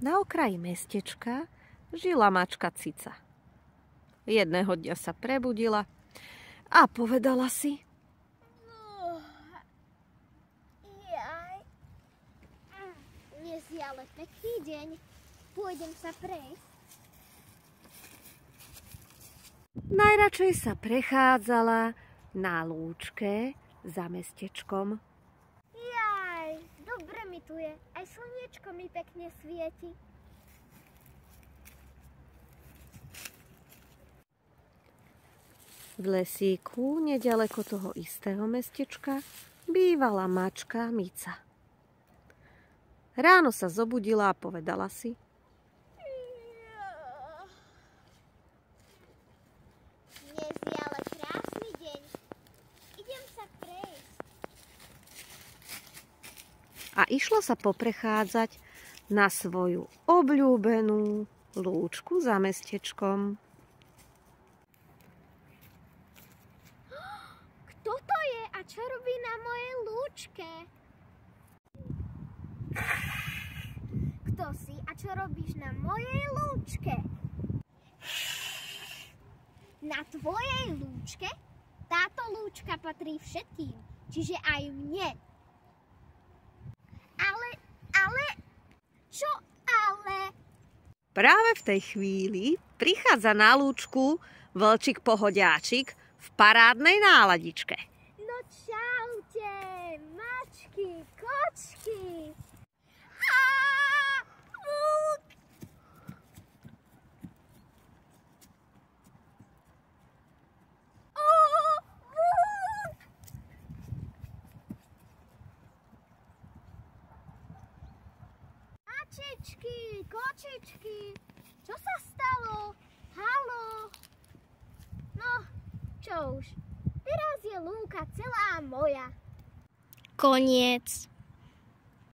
Na okraji mestečka žila mačka Cica. Jedného dňa sa prebudila a povedala si: Dnes je ale pekný deň, pôjdem sa prejsť. Najradšej sa prechádzala na lúčke za mestečkom. Dobre mi tu je, aj slniečko mi pekne svieti. V lesíku, nedaleko toho istého mestečka, bývala mačka Mica. Ráno sa zobudila a povedala si: Dnes je ale krásny deň, idem sa prejsť. A išla sa poprechádzať na svoju obľúbenú lúčku za mestečkom. Kto to je a čo robí na mojej lúčke? Kto si a čo robíš na mojej lúčke? Na tvojej lúčke? Táto lúčka patrí všetkým, čiže aj mne. Ale, čo ale? Práve v tej chvíli prichádza na lúčku vlčík pohodiáčik v parádnej náladičke. No čaute, mačky, kočky. Mačičky, kočičky, čo sa stalo? Haló? No, čo už, teraz je lúka celá moja. Koniec.